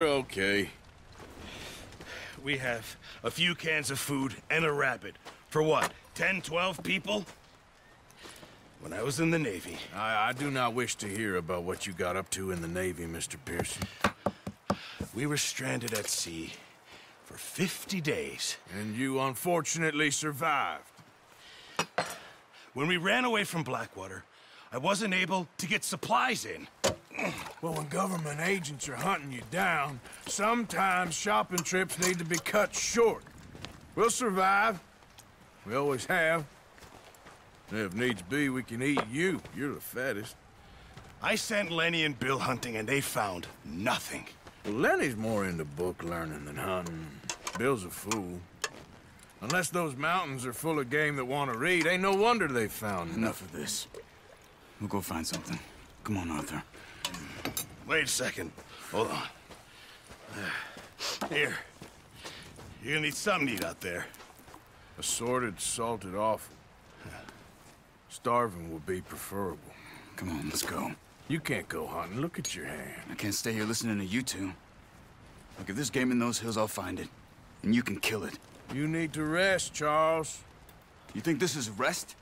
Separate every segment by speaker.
Speaker 1: Okay.
Speaker 2: We have a few cans of food and a rabbit. For what, 10, 12 people? When I was in the Navy...
Speaker 1: I do not wish to hear about what you got up to in the Navy, Mr. Pearson.
Speaker 2: We were stranded at sea for 50 days.
Speaker 1: And you unfortunately survived.
Speaker 2: When we ran away from Blackwater, I wasn't able to get supplies in.
Speaker 1: Well, when government agents are hunting you down, sometimes shopping trips need to be cut short. We'll survive. We always have. And if needs be, we can eat you. You're the fattest.
Speaker 2: I sent Lenny and Bill hunting, and they found nothing.
Speaker 1: Well, Lenny's more into book learning than hunting. Bill's a fool. Unless those mountains are full of game that want to read, ain't no wonder they found
Speaker 3: Enough of this. We'll go find something. Come on, Arthur.
Speaker 2: Wait a second. Hold on. Here. You're gonna need something to eat out there.
Speaker 1: Assorted, salted offal. Starving would be preferable.
Speaker 3: Come on, let's go.
Speaker 1: You can't go hunting. Look at your hand.
Speaker 3: I can't stay here listening to you two. Look, if there's game in those hills, I'll find it. And you can kill it.
Speaker 1: You need to rest, Charles.
Speaker 3: You think this is rest?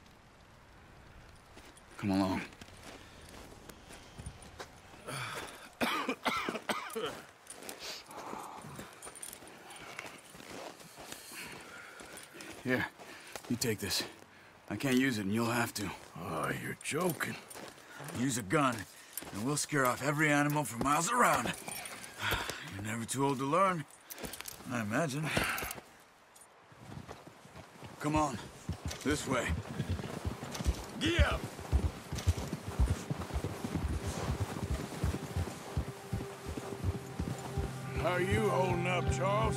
Speaker 3: Come along. Here, you take this. I can't use it, and you'll have to.
Speaker 1: Oh, you're joking.
Speaker 3: Use a gun, and we'll scare off every animal for miles around. You're never too old to learn, I imagine. Come on, this way.
Speaker 1: Yeah. How are you holding up, Charles?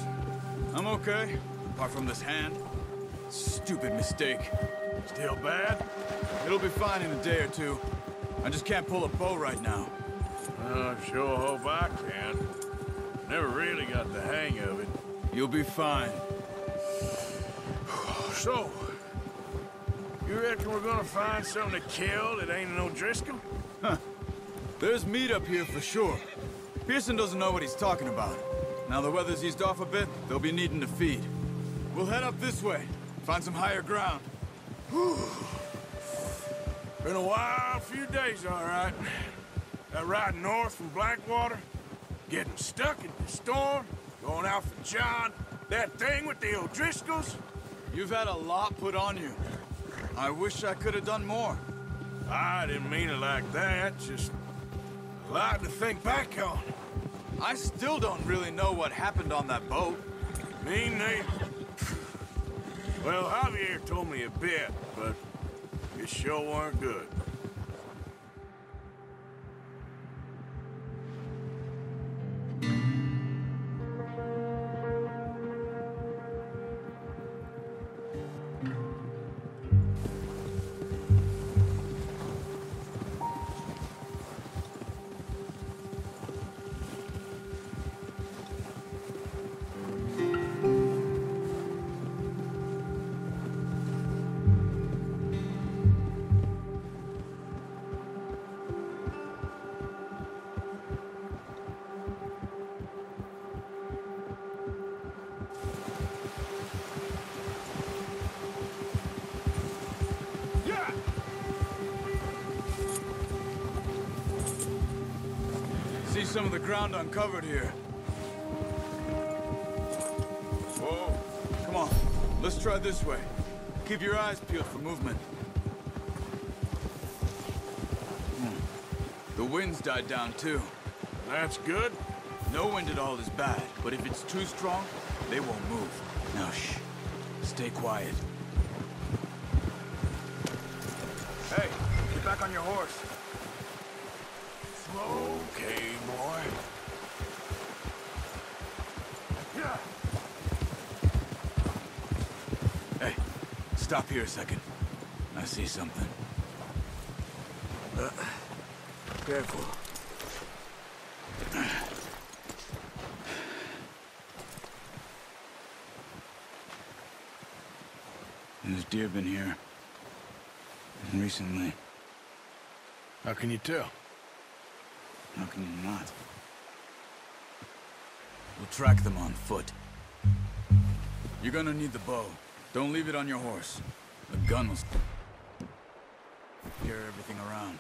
Speaker 3: I'm okay, apart from this hand. Stupid mistake.
Speaker 1: Still bad?
Speaker 3: It'll be fine in a day or two. I just can't pull a bow right now.
Speaker 1: I sure hope I can. Never really got the hang of it.
Speaker 3: You'll be fine.
Speaker 1: So, you reckon we're gonna find something to kill that ain't an O'Driscoll?
Speaker 3: Huh. There's meat up here for sure. Pearson doesn't know what he's talking about. Now the weather's eased off a bit, they'll be needing to feed. We'll head up this way, find some higher ground.
Speaker 1: Been a wild few days, all right. That ride north from Blackwater, getting stuck in the storm, going out for John, that thing with the O'Driscolls.
Speaker 3: You've had a lot put on you. I wish I could have done more.
Speaker 1: I didn't mean it like that, just a lot to think back on.
Speaker 3: I still don't really know what happened on that boat.
Speaker 1: Me neither. Well, Javier told me a bit, but it sure weren't good.
Speaker 3: See some of the ground uncovered here. Whoa. Come on, let's try this way. Keep your eyes peeled for movement. The wind's died down too.
Speaker 1: That's good.
Speaker 3: No wind at all is bad, but if it's too strong, they won't move. Now shh, stay quiet. Hey, get back on your horse.
Speaker 1: Okay, boy. Yeah.
Speaker 3: Hey, stop here a second. I see something. Careful. There's deer been here. Recently.
Speaker 1: How can you tell?
Speaker 3: How can you not? We'll track them on foot. You're gonna need the bow. Don't leave it on your horse. The gun will secure everything around.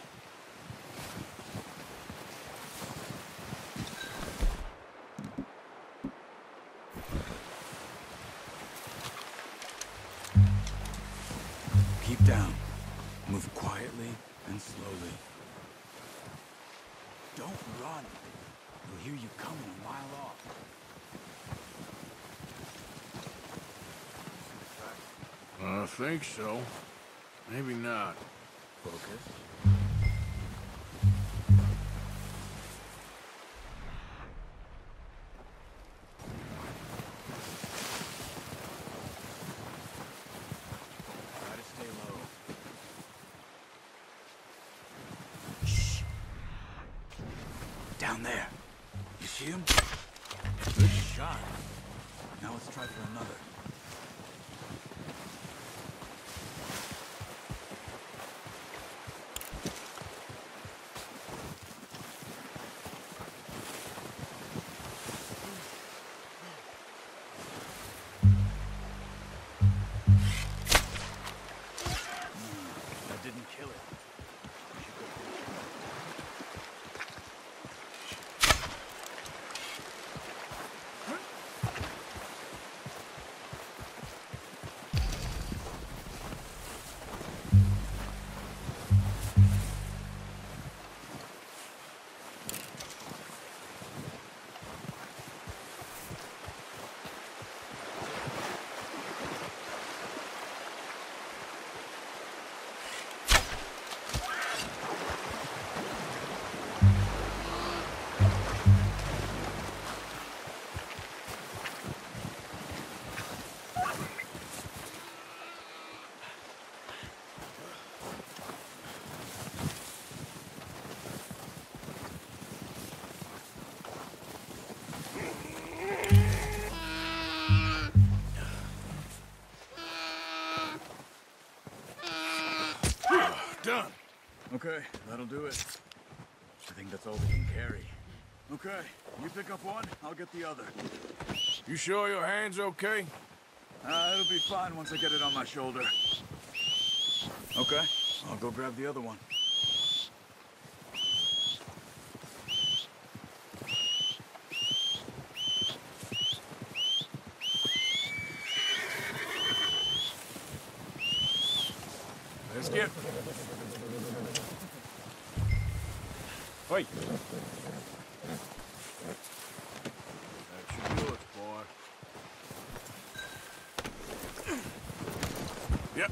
Speaker 3: Keep down. Move quietly and slowly. Don't run. We'll hear you coming a mile off.
Speaker 1: I think so. Maybe not.
Speaker 3: Focus. Try to stay low. Shh. Down there. You see him? Good shot. Now let's try for another. That didn't kill it. We should go finish
Speaker 1: Done.
Speaker 3: Okay, that'll do it. I think that's all we can carry. Okay, you pick up one, I'll get the other.
Speaker 1: You sure your hand's okay?
Speaker 3: It'll be fine once I get it on my shoulder. Okay, I'll go grab the other one.
Speaker 1: Let's get... Wait. That should do it, boy. Yep.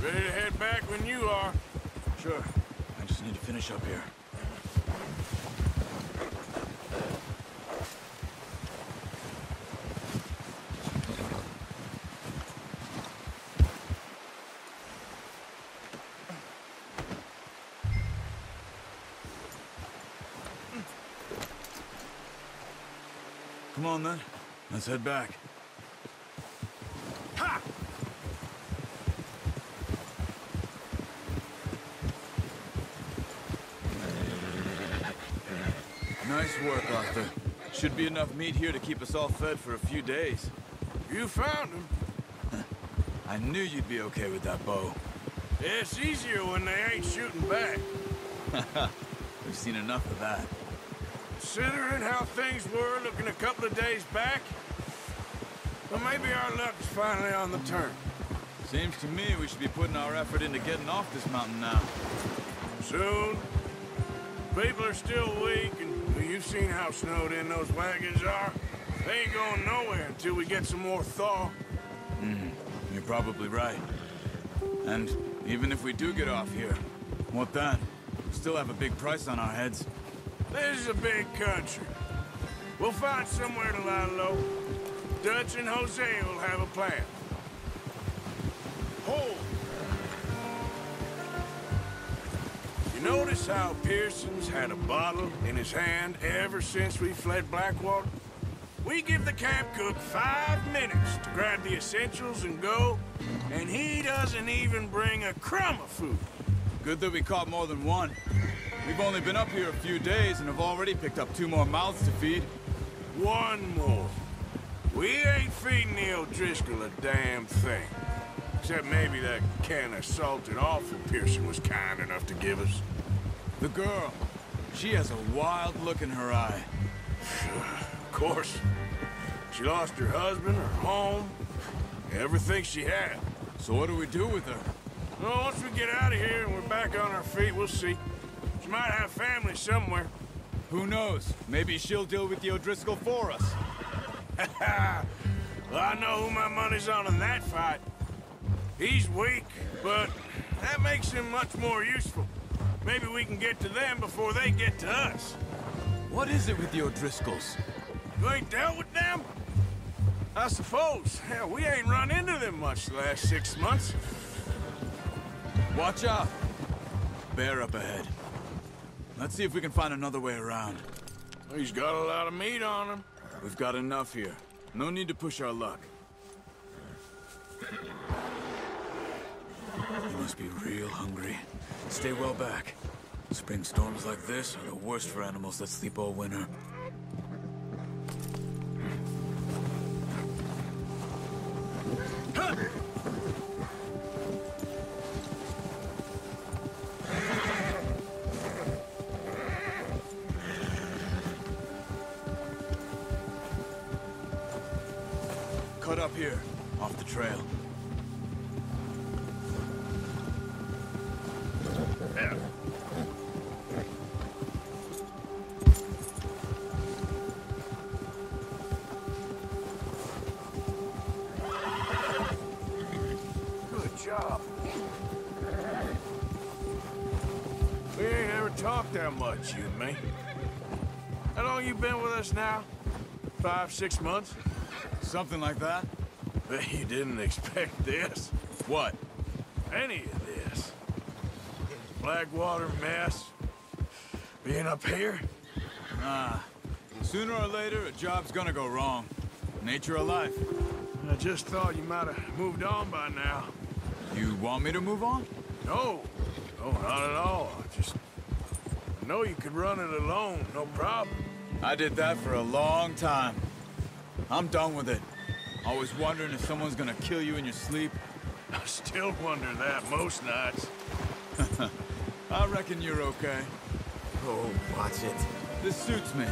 Speaker 1: Ready to head back when you are.
Speaker 3: Sure. I just need to finish up here. Come on, then. Let's head back.
Speaker 1: Ha!
Speaker 3: Nice work, Arthur. Should be enough meat here to keep us all fed for a few days.
Speaker 1: You found him.
Speaker 3: I knew you'd be okay with that bow.
Speaker 1: It's easier when they ain't shooting back.
Speaker 3: We've seen enough of that.
Speaker 1: Considering how things were looking a couple of days back, well, maybe our luck's finally on the turn.
Speaker 3: Seems to me we should be putting our effort into getting off this mountain now.
Speaker 1: Soon. People are still weak, and well, you've seen how snowed in those wagons are. They ain't going nowhere until we get some more thaw.
Speaker 3: You're probably right. And even if we do get off here, what then? We still have a big price on our heads.
Speaker 1: This is a big country. We'll find somewhere to lie low. Dutch and Hosea will have a plan. Hold! You notice how Pearson's had a bottle in his hand ever since we fled Blackwater? We give the camp cook 5 minutes to grab the essentials and go, and he He doesn't even bring a crumb of food.
Speaker 3: Good that we caught more than one. We've only been up here a few days and have already picked up 2 more mouths to feed.
Speaker 1: One more. We ain't feeding the O'Driscoll a damn thing. Except maybe that can of salted offal Pearson was kind enough to give us.
Speaker 3: The girl. She has a wild look in her eye.
Speaker 1: Of course. She lost her husband, her home, everything she had.
Speaker 3: So what do we do with her?
Speaker 1: Well, once we get out of here and we're back on our feet, we'll see. She might have family somewhere.
Speaker 3: Who knows? Maybe she'll deal with the O'Driscoll for us.
Speaker 1: Well, I know who my money's on in that fight. He's weak, but that makes him much more useful. Maybe we can get to them before they get to us.
Speaker 3: What is it with the O'Driscolls?
Speaker 1: You ain't dealt with them? I suppose. Hell, we ain't run into them much the last 6 months.
Speaker 3: Watch out! Bear up ahead. Let's see if we can find another way around.
Speaker 1: He's got a lot of meat on him.
Speaker 3: We've got enough here. No need to push our luck. You must be real hungry. Stay well back. Spring storms like this are the worst for animals that sleep all winter. Cut up here, off the trail.
Speaker 1: Yeah. Good job. We ain't ever talked that much, you and me. How long you been with us now? 5, 6 months?
Speaker 3: Something like that?
Speaker 1: Bet you didn't expect this.
Speaker 3: What?
Speaker 1: Any of this. Blackwater mess. Being up here?
Speaker 3: Nah. Sooner or later, a job's gonna go wrong. Nature of life.
Speaker 1: I just thought you might have moved on by now.
Speaker 3: You want me to move on?
Speaker 1: No. No, not at all. I know you could run it alone, no problem.
Speaker 3: I did that for a long time. I'm done with it. Always wondering if someone's gonna kill you in your sleep.
Speaker 1: I still wonder that most nights.
Speaker 3: I reckon you're okay.
Speaker 4: Oh, watch it.
Speaker 3: This suits me.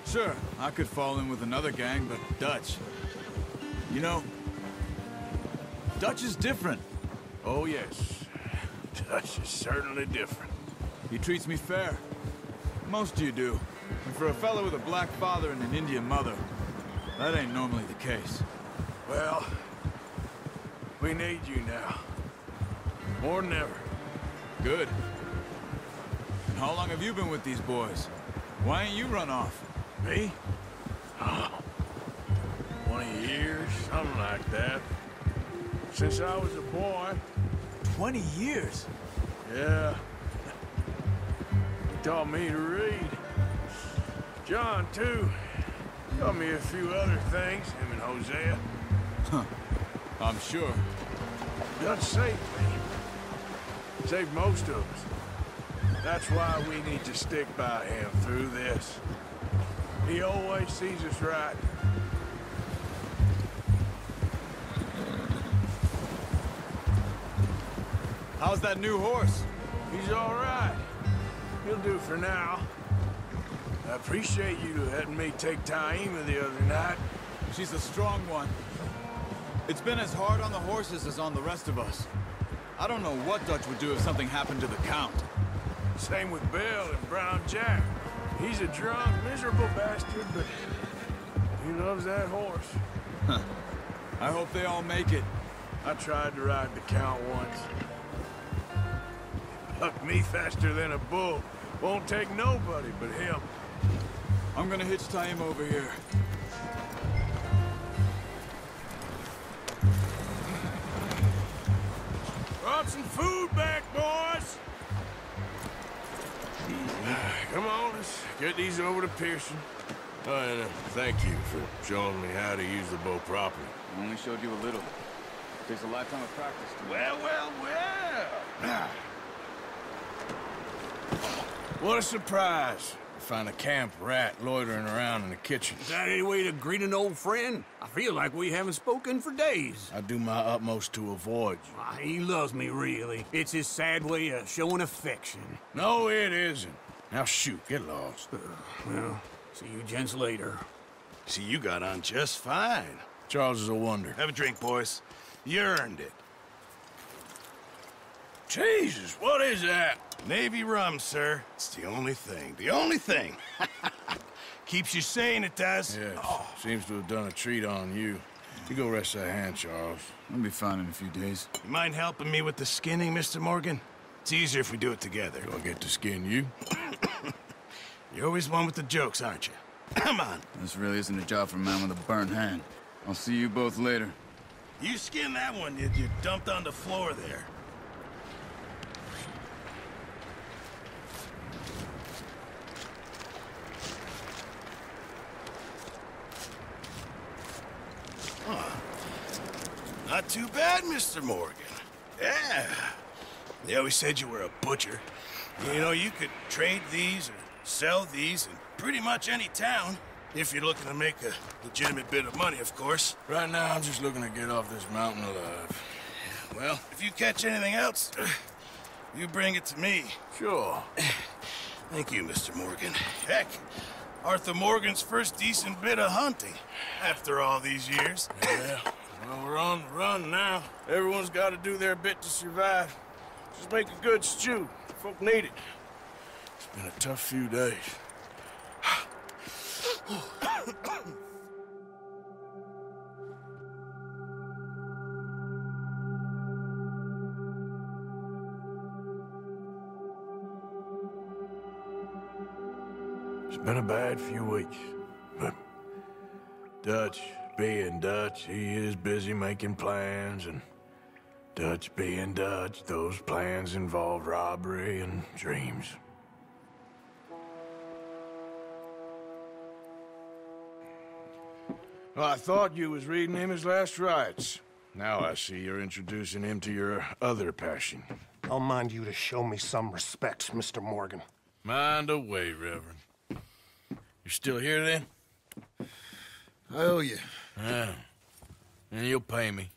Speaker 3: Sure, I could fall in with another gang, but Dutch... You know, Dutch is different.
Speaker 1: Oh, yes. Dutch is certainly different.
Speaker 3: He treats me fair. Most of you do. And for a fellow with a black father and an Indian mother, that ain't normally the case.
Speaker 1: Well, we need you now. More than ever.
Speaker 3: Good. And how long have you been with these boys? Why ain't you run off?
Speaker 1: Me? Oh, 20 years, something like that. Since I was a boy.
Speaker 3: 20 years?
Speaker 1: Yeah. He taught me to read. John, too. Taught me a few other things, him and Hosea.
Speaker 3: Huh. I'm sure.
Speaker 1: Dutch saved me. Saved most of us. That's why we need to stick by him through this. He always sees us right.
Speaker 3: How's that new horse?
Speaker 1: He's all right. He'll do for now. I appreciate you letting me take Taima the other night.
Speaker 3: She's a strong one. It's been as hard on the horses as on the rest of us. I don't know what Dutch would do if something happened to the Count.
Speaker 1: Same with Bill and Brown Jack. He's a drunk, miserable bastard, but he loves that horse.
Speaker 3: Huh. I hope they all make it.
Speaker 1: I tried to ride the Count once. Bucked me faster than a bull. Won't take nobody but him.
Speaker 3: I'm gonna hitch Taima over here.
Speaker 1: Brought some food back, boys! Come on, let's get these over to Pearson. Oh, and thank you for showing me how to use the bow properly.
Speaker 3: I only showed you a little. Takes a lifetime of practice to
Speaker 2: Well, well, well.
Speaker 1: What a surprise. Find a camp rat loitering around in the kitchen.
Speaker 5: Is that any way to greet an old friend? I feel like we haven't spoken for days.
Speaker 1: I do my utmost to avoid you.
Speaker 5: He loves me, really. It's his sad way of showing affection.
Speaker 1: No, it isn't. Now shoot, get lost.
Speaker 5: Well, see you gents later.
Speaker 2: See, you got on just fine.
Speaker 1: Charles is a wonder.
Speaker 2: Have a drink, boys. You earned it.
Speaker 1: Jesus, what is that?
Speaker 2: Navy rum, sir. It's the only thing. The only thing. Keeps you sane, it does.
Speaker 1: Yes, seems to have done a treat on you. You go rest that hand, Charles.
Speaker 3: I'll be fine in a few days.
Speaker 2: You mind helping me with the skinning, Mr. Morgan? It's easier if we do it together.
Speaker 1: Do I get to skin you?
Speaker 2: You're always one with the jokes, aren't you? Come on.
Speaker 3: This really isn't a job for a man with a burnt hand. I'll see you both later.
Speaker 2: You skin that one you dumped on the floor there. Not too bad, Mr. Morgan. Yeah. They always said you were a butcher. You know, you could trade these or sell these in pretty much any town. If you're looking to make a legitimate bit of money, of course.
Speaker 1: Right now, I'm just looking to get off this mountain alive.
Speaker 2: Well, if you catch anything else, you bring it to me.
Speaker 1: Sure.
Speaker 2: Thank you, Mr. Morgan. Heck, Arthur Morgan's first decent bit of hunting after all these years.
Speaker 1: Yeah. Well, we're on the run now. Everyone's got to do their bit to survive. Just make a good stew. Folk need it. It's been a tough few days. It's been a bad few weeks, but Dutch being Dutch, he is busy making plans, and Dutch being Dutch, those plans involve robbery and dreams. Well, I thought you was reading him his last rites. Now I see you're introducing him to your other passion.
Speaker 6: I'll mind you to show me some respect, Mr. Morgan.
Speaker 1: Mind away, Reverend. You're still here, then?
Speaker 2: I owe you.
Speaker 1: Yeah. And you'll pay me.